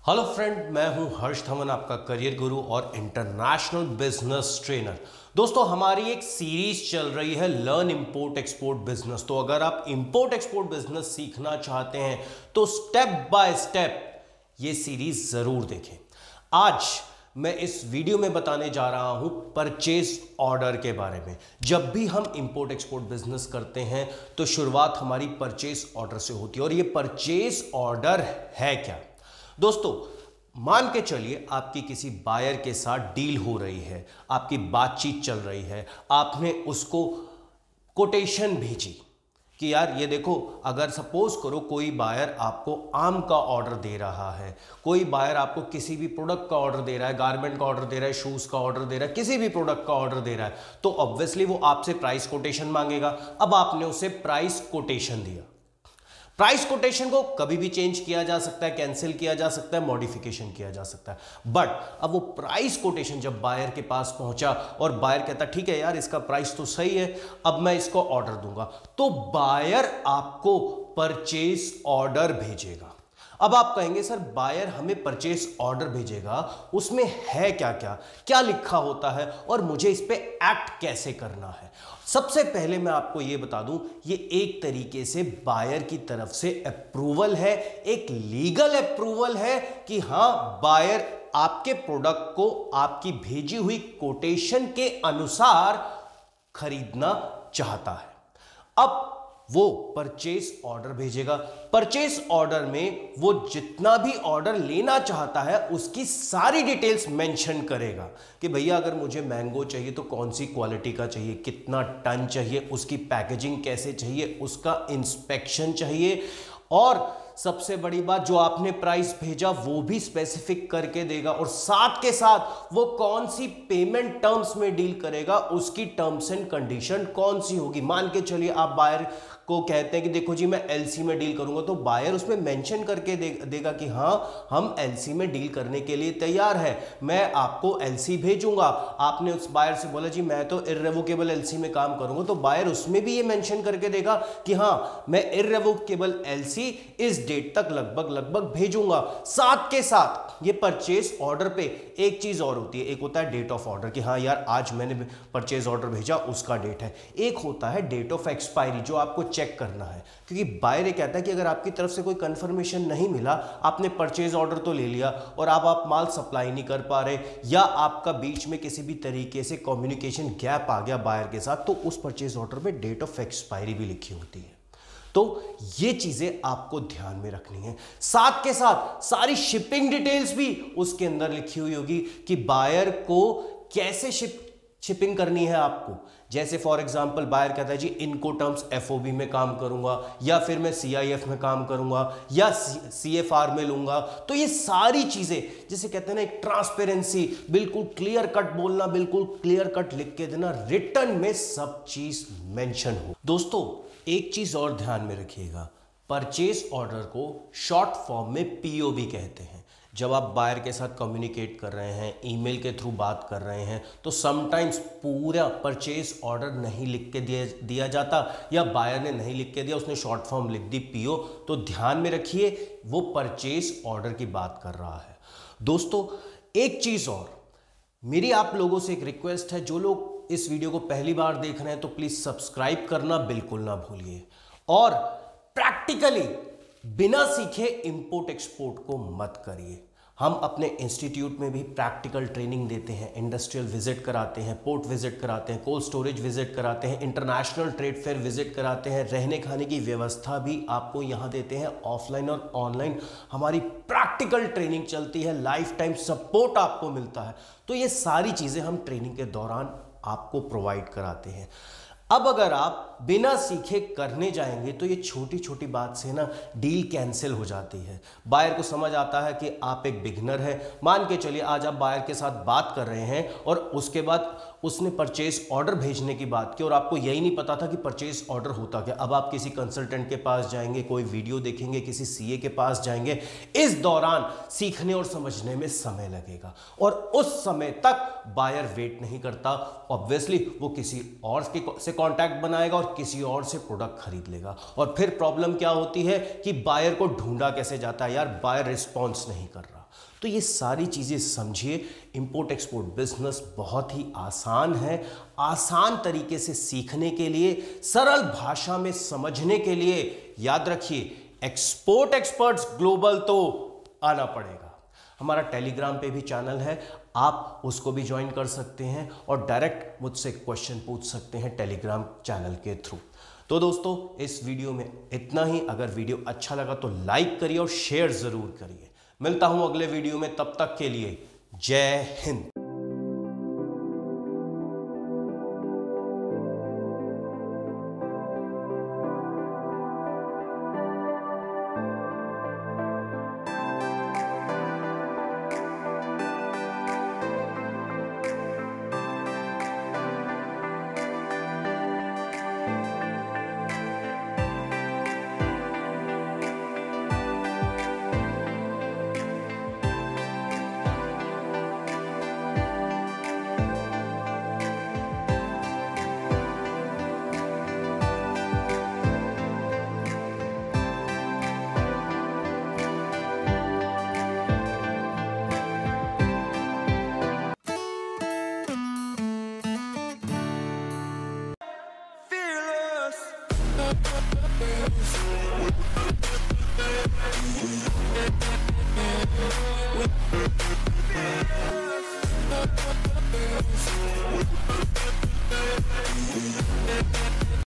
Hello friend, मैं हूं हर्ष धवन, आपका करियर गुरु और इंटरनेशनल बिजनेस ट्रेनर। दोस्तों, हमारी एक सीरीज चल रही है लर्न इंपोर्ट एक्सपोर्ट बिजनेस। तो अगर आप इंपोर्ट एक्सपोर्ट बिजनेस सीखना चाहते हैं तो स्टेप बाय स्टेप ये सीरीज जरूर देखें। आज मैं इस वीडियो में बताने जा रहा हूं परचेज ऑर्डर के बारे में। जब भी हम इंपोर्ट एक्सपोर्ट बिजनेस करते हैं तो शुरुआत हमारी परचेज ऑर्डर से होती है। और ये परचेज ऑर्डर है क्या दोस्तों? मान के चलिए आपकी किसी बायर के साथ डील हो रही है, आपकी बातचीत चल रही है, आपने उसको कोटेशन भेजी कि यार ये देखो, अगर सपोज करो कोई बायर आपको आम का ऑर्डर दे रहा है, कोई बायर आपको किसी भी प्रोडक्ट का ऑर्डर दे रहा है, गारमेंट का ऑर्डर दे रहा है, शूज का ऑर्डर दे रहा है, किसी भी प्रोडक्ट का ऑर्डर दे रहा है, तो ऑब्वियसली वो आपसे प्राइस कोटेशन मांगेगा। अब आपने उसे प्राइस कोटेशन दिया। प्राइस कोटेशन को कभी भी चेंज किया जा सकता है, कैंसिल किया जा सकता है, मॉडिफिकेशन किया जा सकता है। बट अब वो प्राइस कोटेशन जब बायर के पास पहुंचा और बायर कहता ठीक है यार, इसका प्राइस तो सही है, अब मैं इसको ऑर्डर दूंगा, तो बायर आपको परचेज ऑर्डर भेजेगा। अब आप कहेंगे सर, बायर हमें परचेज ऑर्डर भेजेगा, उसमें है क्या क्या क्या लिखा होता है और मुझे इस पे एक्ट कैसे करना है? सबसे पहले मैं आपको यह बता दूं, ये एक तरीके से बायर की तरफ से अप्रूवल है, एक लीगल अप्रूवल है कि हां, बायर आपके प्रोडक्ट को आपकी भेजी हुई कोटेशन के अनुसार खरीदना चाहता है। अब वो परचेज ऑर्डर भेजेगा। परचेज ऑर्डर में वो जितना भी ऑर्डर लेना चाहता है उसकी सारी डिटेल्स मेंशन करेगा कि भैया अगर मुझे मैंगो चाहिए तो कौन सी क्वालिटी का चाहिए, कितना टन चाहिए, उसकी पैकेजिंग कैसे चाहिए, उसका इंस्पेक्शन चाहिए, और सबसे बड़ी बात, जो आपने प्राइस भेजा वो भी स्पेसिफिक करके देगा, और साथ के साथ वो कौन सी पेमेंट टर्म्स में डील करेगा, उसकी टर्म्स एंड कंडीशन कौन सी होगी। मान के चलिए आप बायर को कहते हैं कि देखो जी मैं एलसी में डील करूंगा, तो बायर उसमें मेंशन करके देगा कि हां, हम एलसी में डील करने के लिए तैयार है, मैं आपको एलसी भेजूंगा। आपने उस बायर से बोला जी मैं तो इररेवोकेबल एलसी में काम करूंगा, तो बायर उसमें भी ये मेंशन करके देगा कि हां, मैं इररेवोकेबल एलसी इस डेट तक लगभग भेजूंगा। साथ के साथ ये परचेज ऑर्डर पे एक चीज और होती है, एक होता है डेट ऑफ ऑर्डर कि हाँ यार आज मैंने परचेज ऑर्डर भेजा, उसका डेट है। एक होता है डेट ऑफ एक्सपायरी, जो आपको चेक करना है, क्योंकि बायर ये कहता है कि अगर आपकी तरफ से कोई कंफर्मेशन नहीं मिला, आपने परचेज ऑर्डर तो ले लिया और अब आप माल सप्लाई नहीं कर पा रहे, या आपका बीच में किसी भी तरीके से कम्युनिकेशन गैप आ गया बायर के साथ, तो उस परचेज ऑर्डर में डेट ऑफ एक्सपायरी भी लिखी होती है। तो ये चीजें आपको ध्यान में रखनी है। साथ के साथ सारी शिपिंग डिटेल्स भी उसके अंदर लिखी हुई होगी कि बायर को कैसे शिपिंग करनी है आपको। जैसे फॉर एग्जांपल बायर कहता है जी इनको टर्म्स एफओबी में काम करूंगा, या फिर मैं सीआईएफ में काम करूंगा, या सीएफआर में लूंगा। तो ये सारी चीजें, जिसे कहते हैं ना एक ट्रांसपेरेंसी, बिल्कुल क्लियर कट बोलना, बिल्कुल क्लियर कट लिख के देना, रिटर्न में सब चीज मेंशन हो। दोस्तों, एक चीज और ध्यान में रखिएगा, परचेज ऑर्डर को शॉर्ट फॉर्म में पीओबी कहते हैं। जब आप बायर के साथ कम्युनिकेट कर रहे हैं, ईमेल के थ्रू बात कर रहे हैं, तो समटाइम्स पूरा परचेज ऑर्डर नहीं लिख के दिया जाता, या बायर ने नहीं लिख के दिया, उसने शॉर्ट फॉर्म लिख दी पीओ। तो ध्यान में रखिए, वो परचेज ऑर्डर की बात कर रहा है। दोस्तों, एक चीज और मेरी आप लोगों से एक रिक्वेस्ट है, जो लोग इस वीडियो को पहली बार देख रहे हैं तो प्लीज सब्सक्राइब करना बिल्कुल ना भूलिए, और प्रैक्टिकली बिना सीखे इंपोर्ट एक्सपोर्ट को मत करिए। हम अपने इंस्टीट्यूट में भी प्रैक्टिकल ट्रेनिंग देते हैं, इंडस्ट्रियल विजिट कराते हैं, पोर्ट विजिट कराते हैं, कोल्ड स्टोरेज विजिट कराते हैं, इंटरनेशनल ट्रेड फेयर विजिट कराते हैं, रहने खाने की व्यवस्था भी आपको यहाँ देते हैं, ऑफलाइन और ऑनलाइन हमारी प्रैक्टिकल ट्रेनिंग चलती है, लाइफ टाइम सपोर्ट आपको मिलता है। तो ये सारी चीज़ें हम ट्रेनिंग के दौरान आपको प्रोवाइड कराते हैं। अब अगर आप बिना सीखे करने जाएंगे तो ये छोटी छोटी बात से ना डील कैंसिल हो जाती है। बायर को समझ आता है कि आप एक बिगनर है। मान के चलिए आज आप बायर के साथ बात कर रहे हैं और उसके बाद उसने परचेज ऑर्डर भेजने की बात की और आपको यही नहीं पता था कि परचेज ऑर्डर होता क्या। अब आप किसी कंसल्टेंट के पास जाएंगे, कोई वीडियो देखेंगे, किसी सीए के पास जाएंगे। इस दौरान सीखने और समझने में समय लगेगा और उस समय तक बायर वेट नहीं करता। ऑब्वियसली वो किसी और से कॉन्टैक्ट बनाएगा और किसी और से प्रोडक्ट खरीद लेगा। और फिर प्रॉब्लम क्या होती है कि बायर को ढूंढा कैसे जाता है, यार बायर रिस्पॉन्स नहीं कर रहा। तो ये सारी चीज़ें समझिए। इंपोर्ट एक्सपोर्ट बिजनेस बहुत ही आसान है। आसान तरीके से सीखने के लिए, सरल भाषा में समझने के लिए याद रखिए एक्सपोर्ट एक्सपर्ट्स ग्लोबल तो आना पड़ेगा। हमारा टेलीग्राम पे भी चैनल है, आप उसको भी ज्वाइन कर सकते हैं और डायरेक्ट मुझसे क्वेश्चन पूछ सकते हैं टेलीग्राम चैनल के थ्रू। तो दोस्तों इस वीडियो में इतना ही। अगर वीडियो अच्छा लगा तो लाइक करिए और शेयर जरूर करिए। मिलता हूं अगले वीडियो में, तब तक के लिए जय हिंद।